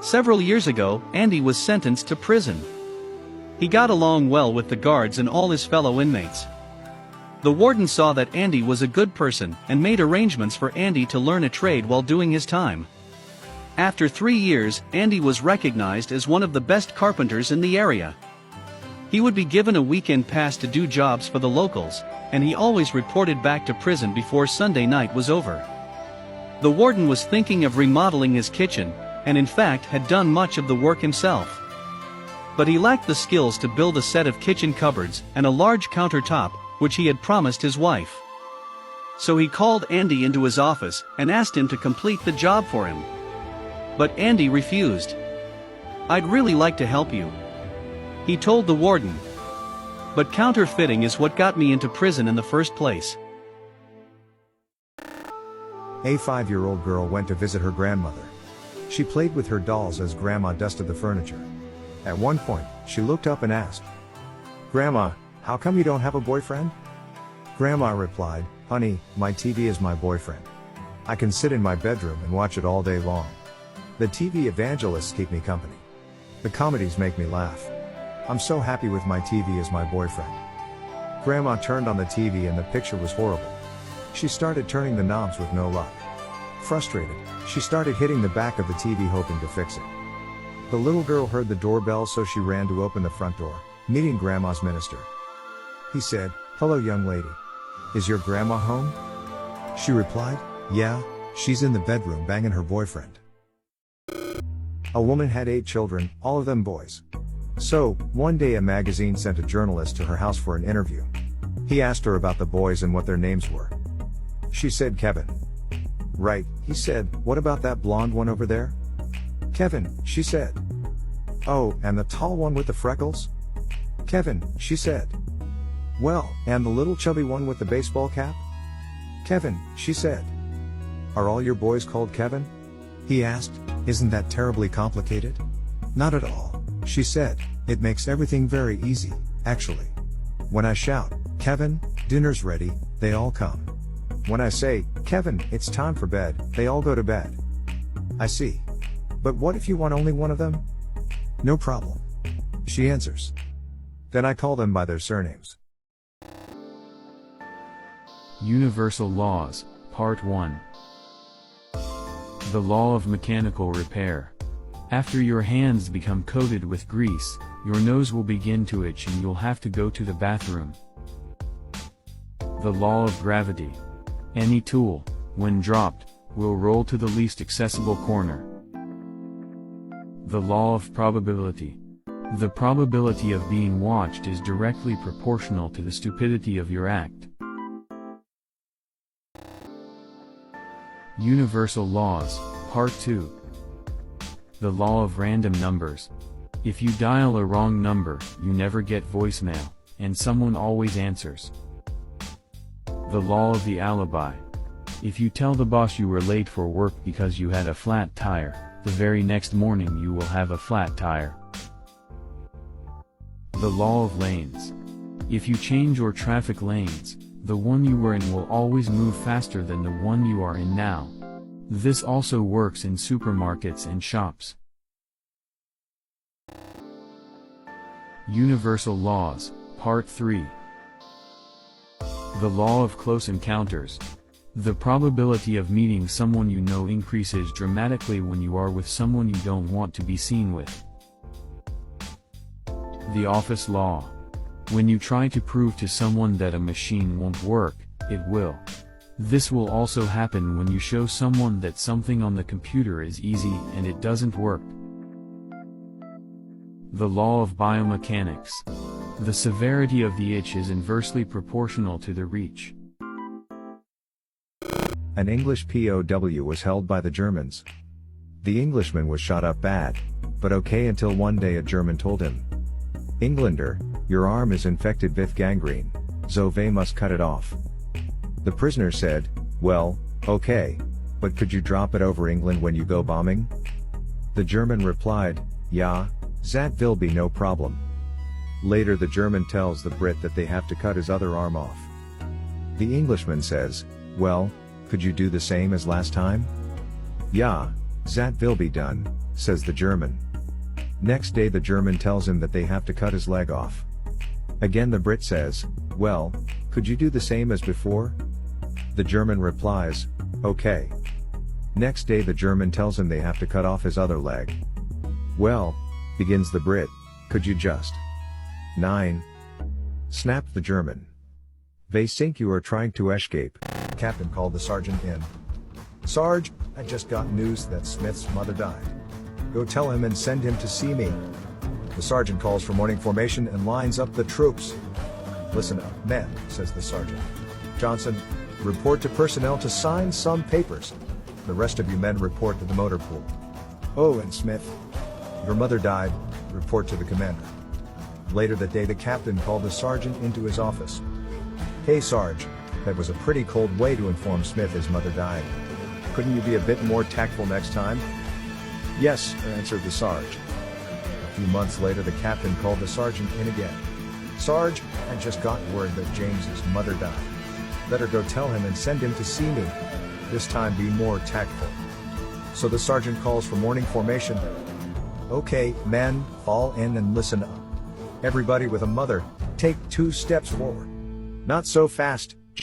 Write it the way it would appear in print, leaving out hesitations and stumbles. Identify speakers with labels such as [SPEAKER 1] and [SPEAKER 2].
[SPEAKER 1] Several years ago, Andy was sentenced to prison. He got along well with the guards and all his fellow inmates. The warden saw that Andy was a good person and made arrangements for Andy to learn a trade while doing his time. After 3 years, Andy was recognized as one of the best carpenters in the area. He would be given a weekend pass to do jobs for the locals, and he always reported back to prison before Sunday night was over. The warden was thinking of remodeling his kitchen, and in fact had done much of the work himself. But he lacked the skills to build a set of kitchen cupboards and a large countertop, which he had promised his wife. So he called Andy into his office and asked him to complete the job for him. But Andy refused. "I'd really like to help you," he told the warden. "But counterfeiting is what got me into prison in the first place."
[SPEAKER 2] A 5-year-old girl went to visit her grandmother. She played with her dolls as Grandma dusted the furniture. At one point, she looked up and asked, "Grandma, how come you don't have a boyfriend?" Grandma replied, "Honey, my TV is my boyfriend. I can sit in my bedroom and watch it all day long. The TV evangelists keep me company. The comedies make me laugh. I'm so happy with my TV as my boyfriend." Grandma turned on the TV and the picture was horrible. She started turning the knobs with no luck. Frustrated, she started hitting the back of the TV hoping to fix it. The little girl heard the doorbell, so she ran to open the front door, meeting Grandma's minister. He said, "Hello, young lady. Is your grandma home?" She replied, "Yeah, she's in the bedroom banging her boyfriend." A woman had 8 children, all of them boys. So, one day a magazine sent a journalist to her house for an interview. He asked her about the boys and what their names were. She said Kevin. "Right," he said, "what about that blonde one over there?" "Kevin," she said. "Oh, and the tall one with the freckles?" "Kevin," she said. "Well, and the little chubby one with the baseball cap?" "Kevin," she said. "Are all your boys called Kevin?" He asked. "Isn't that terribly complicated?" "Not at all," she said. "It makes everything very easy, actually. When I shout, 'Kevin, dinner's ready,' they all come. When I say, 'Kevin, it's time for bed,' they all go to bed." "I see. But what if you want only one of them?" "No problem," she answers. "Then I call them by their surnames."
[SPEAKER 3] Universal Laws, Part 1. The Law of Mechanical Repair. After your hands become coated with grease, your nose will begin to itch and you'll have to go to the bathroom. The Law of Gravity. Any tool, when dropped, will roll to the least accessible corner. The Law of Probability. The probability of being watched is directly proportional to the stupidity of your act. Universal Laws, Part 2. The Law of Random Numbers. If you dial a wrong number, you never get voicemail, and someone always answers. The Law of the Alibi. If you tell the boss you were late for work because you had a flat tire, the very next morning you will have a flat tire. The Law of Lanes. If you change your traffic lanes, the one you were in will always move faster than the one you are in now. This also works in supermarkets and shops. Universal Laws, Part 3. The Law of Close Encounters. The probability of meeting someone you know increases dramatically when you are with someone you don't want to be seen with. The Office Law. When you try to prove to someone that a machine won't work, it will. This will also happen when you show someone that something on the computer is easy and it doesn't work. The Law of Biomechanics. The severity of the itch is inversely proportional to the reach.
[SPEAKER 2] An English POW was held by the Germans. The Englishman was shot up bad, but okay until one day a German told him, "Englander, your arm is infected with gangrene, so we must cut it off." The prisoner said, "Well, okay, but could you drop it over England when you go bombing?" The German replied, "Ja, that will be no problem." Later the German tells the Brit that they have to cut his other arm off. The Englishman says, "Well, could you do the same as last time?" "Ja, That will be done, says the German. Next day the German tells him that they have to cut his leg off. Again the Brit says, well, could you do the same as before? The German replies, okay. Next day the German tells him they have to cut off his other leg. Well, begins the Brit, could you just? 9. Snapped the German. They think you are trying to escape. Captain called the sergeant in. Sarge, I just got news that Smith's mother died. Go tell him and send him to see me. The sergeant calls for morning formation and lines up the troops. Listen up, men, says the sergeant. Johnson, report to personnel to sign some papers. The rest of you men report to the motor pool. Oh, and Smith, your mother died, report to the commander. Later that day the captain called the sergeant into his office. Hey Sarge, that was a pretty cold way to inform Smith his mother died. Couldn't you be a bit more tactful next time? Yes, answered the Sarge. A few months later the captain called the sergeant in again. Sarge, I just got word that James's mother died. Better go tell him and send him to see me. This time be more tactful. So the sergeant calls for morning formation. Okay, men, fall in and listen up. Everybody with a mother, take 2 steps forward. Not so fast,